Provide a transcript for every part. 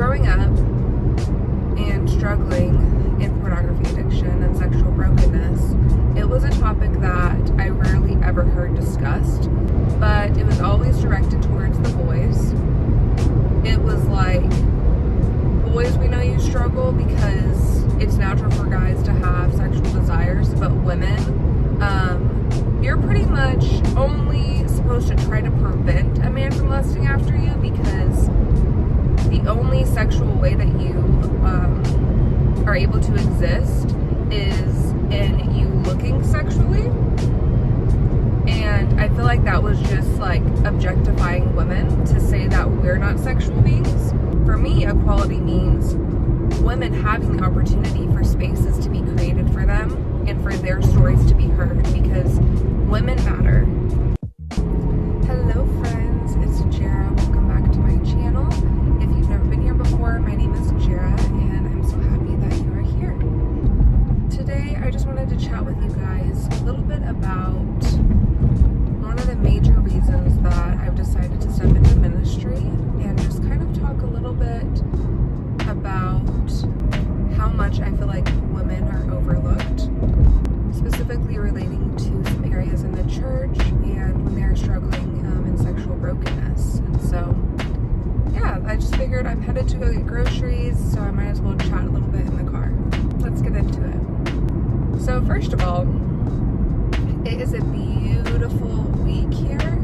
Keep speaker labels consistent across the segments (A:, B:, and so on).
A: Growing up and struggling in pornography addiction and sexual brokenness, it was a topic that I rarely ever heard discussed, but it was always directed towards the boys. It was like, boys, we know you struggle because it's natural for guys to have sexual desires, but women, you're pretty much only supposed to try to prevent a man from lusting after you, because the only sexual way that you are able to exist is in you looking sexually. And I feel like that was just like objectifying women to say that we're not sexual beings. For me, equality means women having the opportunity for spaces to be created for them and for their stories to be heard, because women matter. Hello friends, it's Jara. Welcome back to my channel. If you've never been here before, my name is Jara and I'm so happy that you are here. Today I just wanted to chat with you guys a little bit about one of the major reasons that I've decided to step into ministry, and just kind of talk a little bit about how much I feel like women are overlooked, specifically relating to some areas in the church and when they're struggling in sexual brokenness. And so, yeah, I just figured I'm headed to go get groceries, so I might as well chat a little bit in the car. Let's get into it. So first of all, it is a beautiful week here.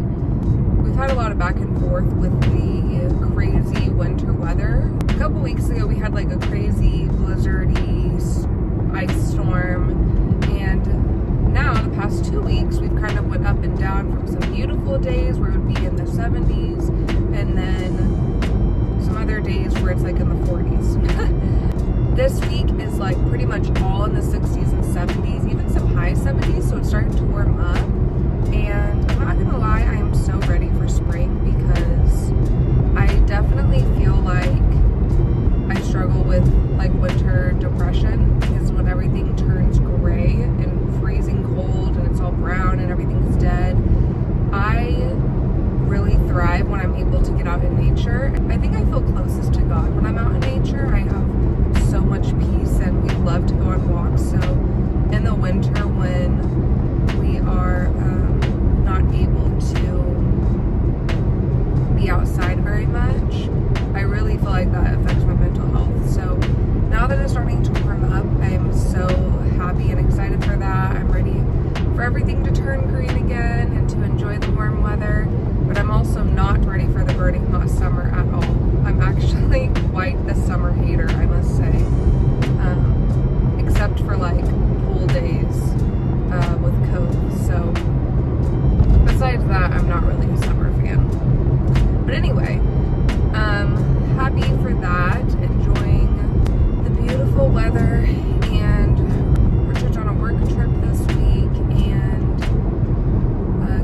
A: We've had a lot of back and forth with the crazy winter weather. A couple weeks ago we had like a crazy blizzardy ice storm, and now the past 2 weeks we've kind of went up and down from some beautiful days where it would be in the 70s, and then some other days where it's like in the 40s. This week is like pretty much all in the 60s and 70s, even some high 70s, so it's starting to warm up. And I'm not gonna lie, I am so ready for spring, because I definitely feel like I struggle with like winter depression, because when everything turns gray and freezing cold and it's all brown and everything's dead, I really thrive when I'm able to get out in nature. I think I feel closest to God when I'm out in nature. I have so much peace, and we love to go on walks. So in the winter, when we are not able to be outside very much, I really feel like that affects my mental health. So now that it's starting to warm up, I am so happy and excited for that. I'm ready for everything to turn green again and to enjoy the warm weather, but I'm also not ready for the burning hot summer at all. I'm actually quite the summer hater, I must say, except for like pool days with Cove. So besides that, I'm not really a summer fan. But anyway, happy for that, enjoying the beautiful weather, and we're just on a work trip this week, and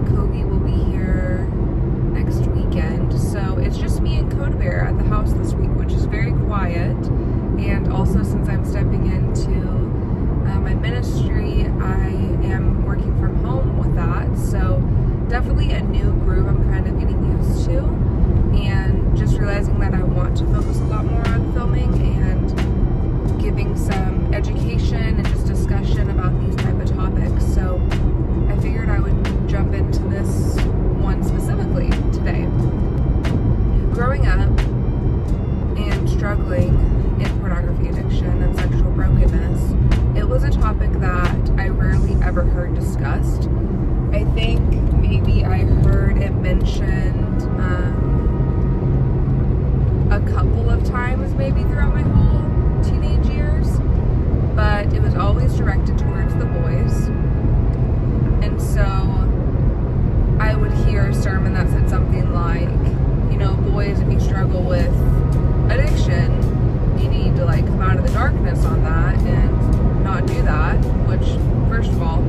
A: Kobe will be here next weekend. So it's just me and Code Bear at the house this week, which is very quiet. And also, since I'm stepping into my ministry, I am working from home with that. So definitely a new groove I'm kind of getting used to, and just realizing that I want to focus a lot more on filming and giving some education and just discussion about these type of topics. So I figured I would jump into this one specifically today. Growing up and struggling in pornography addiction and sexual brokenness, it was a topic that I rarely ever heard discussed. I think maybe I heard it mentioned a couple of times maybe throughout my whole teenage years, but it was always directed towards the boys. And so I would hear a sermon that said something like, you know, boys, if you struggle with addiction, you need to like come out of the darkness on that and not do that, which, first of all,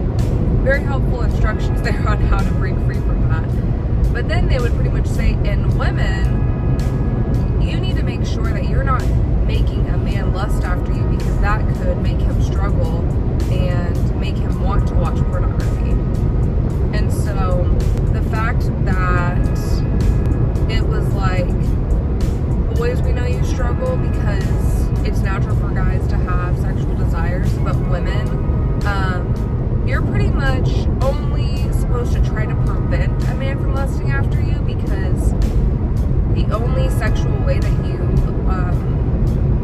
A: very helpful instructions there on how to break free from that. But then they would pretty much say, in women, you need to make sure that you're not making a man lust after you, because that could make him struggle and make him want to watch pornography. And so the fact that it was like, boys, we know you struggle women, you're pretty much only supposed to try to prevent a man from lusting after you, because the only sexual way that you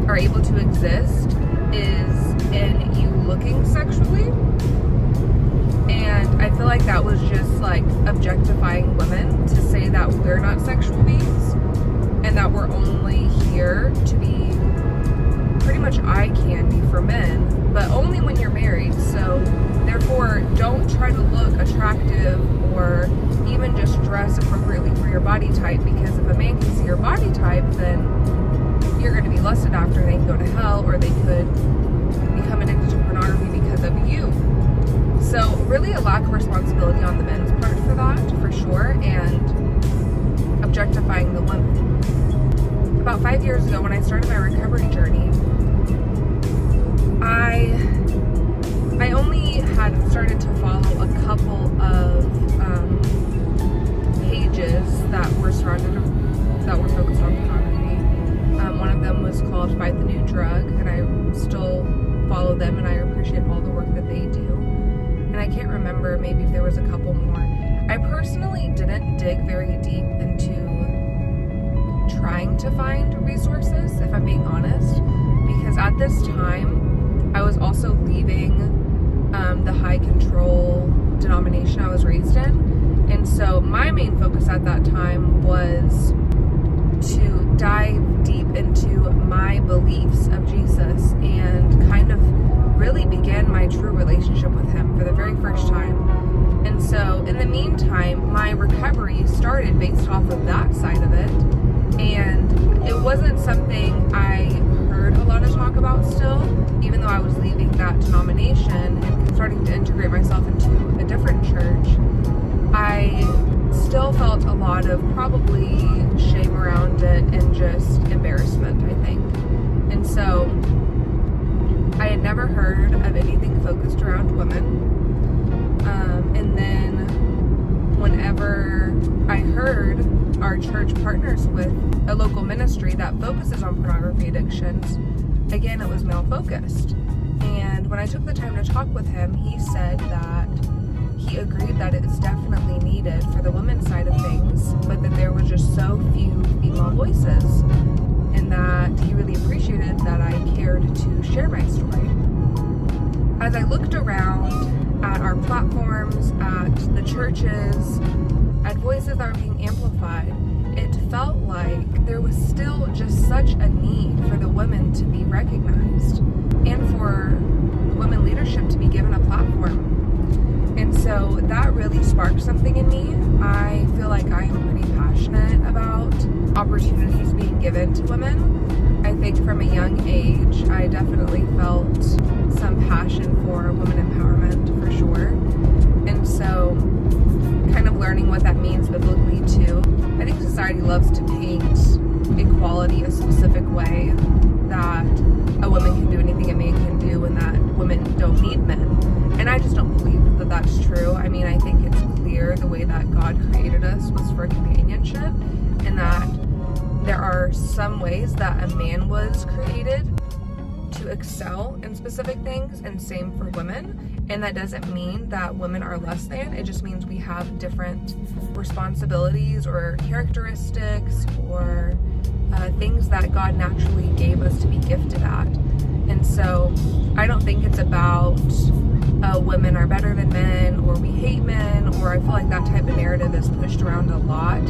A: are able to exist is in you looking sexually. And I feel like that was just like objectifying women to say that we're not sexual beings and that we're only here to be pretty much eye candy for men, but only when you're married. So therefore, don't try to look attractive or even just dress appropriately for your body type, because if a man can see your body type, then you're going to be lusted after. They can go to hell, or they could become addicted to pornography because of you. So really a lack of responsibility on the men's part for that, for sure, and objectifying the women. About 5 years ago, when I started my recovery journey, I only had started to follow a couple of pages that were focused on pornography. One of them was called Fight the New Drug, and I still follow them, and I appreciate all the work that they do. And I can't remember, maybe if there was a couple more. I personally didn't dig very deep into trying to find resources, if I'm being honest, because at this time I was also leaving the high control denomination I was raised in, and so my main focus at that time was to dive deep into my beliefs of Jesus and kind of really begin my true relationship with him for the very first time. And so in the meantime, my recovery started based off of that side of it, and it wasn't something I heard a lot of talk about still, even though I was leaving that denomination and starting to integrate myself into a different church. I still felt a lot of probably shame around it and just embarrassment, I think. And so I had never heard of anything focused around women. And then whenever I heard our church partners with a local ministry that focuses on pornography addictions, again, it was male focused. And when I took the time to talk with him, he said that he agreed that it's definitely needed for the women's side of things, but that there was just so few female voices, and that he really appreciated that I cared to share my story. As I looked around at our platforms, at the churches, at voices that are being amplified, it felt like there was still just such a need for the women to be recognized and for women leadership to be given a platform. And so that really sparked something in me. I feel like I am pretty passionate about opportunities being given to women. I think from a young age, I definitely felt some passion for women empowerment, for sure. And so kind of learning what that means biblically too. I think society loves to paint equality a specific way, that a woman can do anything a man can do and that women don't need men. And I just don't believe that that's true. I mean, I think it's clear the way that God created us was for companionship, and that there are some ways that a man was created to excel in specific things, and same for women. And that doesn't mean that women are less than. It just means we have different responsibilities or characteristics or things that God naturally gave us to be gifted at. And so I don't think it's about women are better than men, or we hate men, or I feel like that type of narrative is pushed around a lot.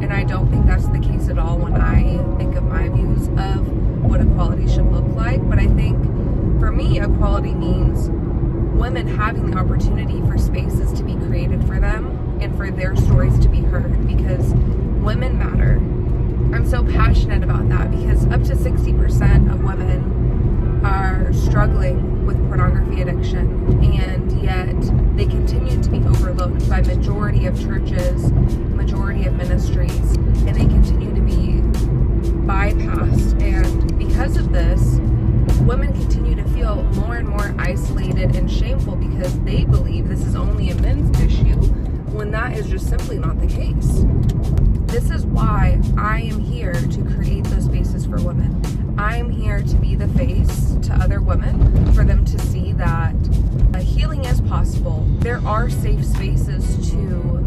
A: And I don't think that's the case at all when I think of my views of what equality should look like. But I think for me, equality means women having the opportunity for spaces to be created for them and for their stories to be heard, because women matter. I'm so passionate about that, because up to 60% of women are struggling with pornography addiction, and yet they continue to be overlooked by majority of churches, majority of ministries, and they continue to be bypassed. And because of this, women continue to feel more and more isolated and shameful because they believe this is only a men's issue, when that is just simply not the case. This is why I am here to create those spaces for women. I am here to be the face to other women, for them to see that possible. There are safe spaces to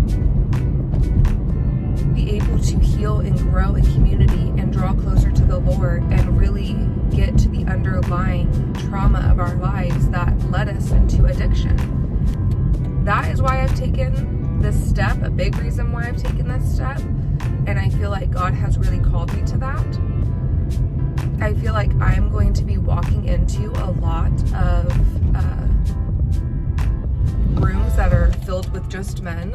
A: be able to heal and grow in community and draw closer to the Lord and really get to the underlying trauma of our lives that led us into addiction. That is why I've taken this step, a big reason why I've taken this step, and I feel like God has really called me to that. I feel like I'm going to be walking into a lot of rooms that are filled with just men,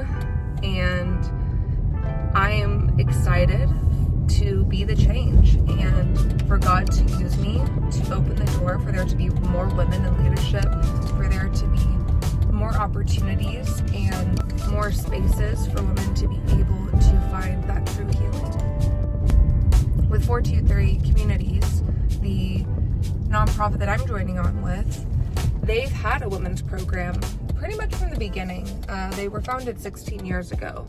A: and I am excited to be the change and for God to use me to open the door for there to be more women in leadership, for there to be more opportunities and more spaces for women to be able to find that true healing. With 423 Communities, the nonprofit that I'm joining on with, they've had a women's program pretty much from the beginning. They were founded 16 years ago.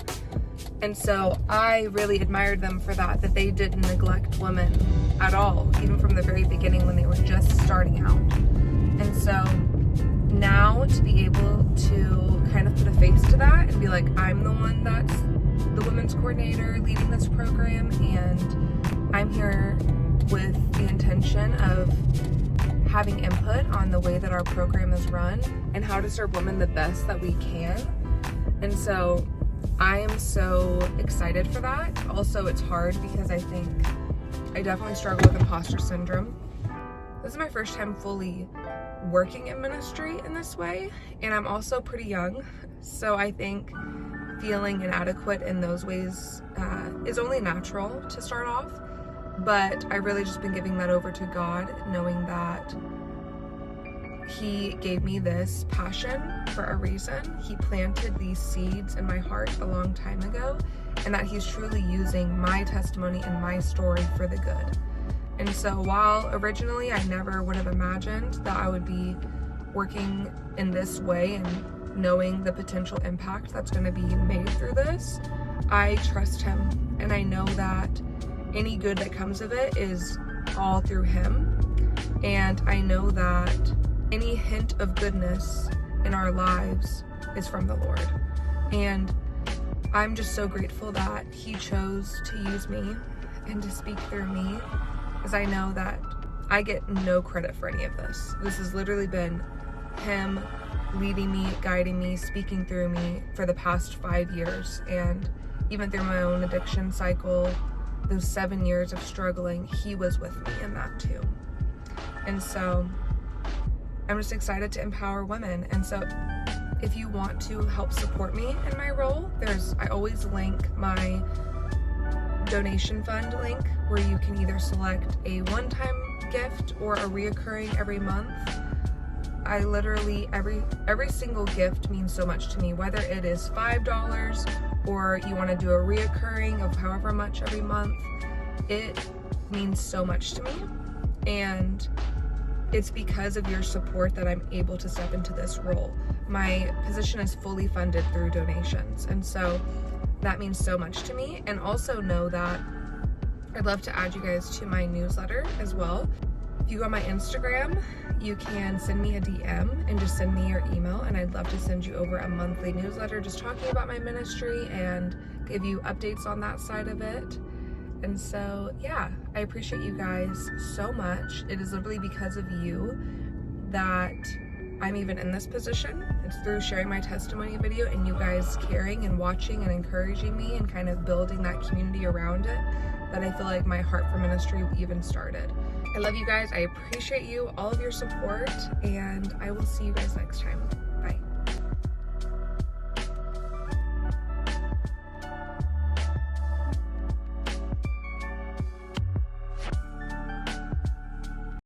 A: And so I really admired them for that they didn't neglect women at all, even from the very beginning when they were just starting out. And so now to be able to kind of put a face to that and be like, I'm the one that's the women's coordinator leading this program, and I'm here with the intention of having input on the way that our program is run and how to serve women the best that we can. And so I am so excited for that. Also, it's hard because I think I definitely struggle with imposter syndrome. This is my first time fully working in ministry in this way, and I'm also pretty young, so I think feeling inadequate in those ways is only natural to start off, but I've really just been giving that over to God, knowing that He gave me this passion for a reason. He planted these seeds in my heart a long time ago, and that He's truly using my testimony and my story for the good. And so while originally I never would have imagined that I would be working in this way and knowing the potential impact that's going to be made through this, I trust Him, and I know that any good that comes of it is all through Him. And I know that any hint of goodness in our lives is from the Lord. And I'm just so grateful that He chose to use me and to speak through me, because I know that I get no credit for any of this. This has literally been Him leading me, guiding me, speaking through me for the past 5 years. And even through my own addiction cycle, those 7 years of struggling, He was with me in that too. And so I'm just excited to empower women. And so if you want to help support me in my role, I always link my donation fund link where you can either select a one-time gift or a reoccurring every month. I literally, every single gift means so much to me, whether it is $5 or you want to do a reoccurring of however much every month. It means so much to me, and it's because of your support that I'm able to step into this role. My position is fully funded through donations, and so that means so much to me. And also know that I'd love to add you guys to my newsletter as well. If you go on my Instagram, you can send me a DM and just send me your email, and I'd love to send you over a monthly newsletter just talking about my ministry and give you updates on that side of it. And so, yeah, I appreciate you guys so much. It is literally because of you that I'm even in this position. It's through sharing my testimony video and you guys caring and watching and encouraging me and kind of building that community around it that I feel like my heart for ministry even started. I love you guys. I appreciate you, all of your support, and I will see you guys next time.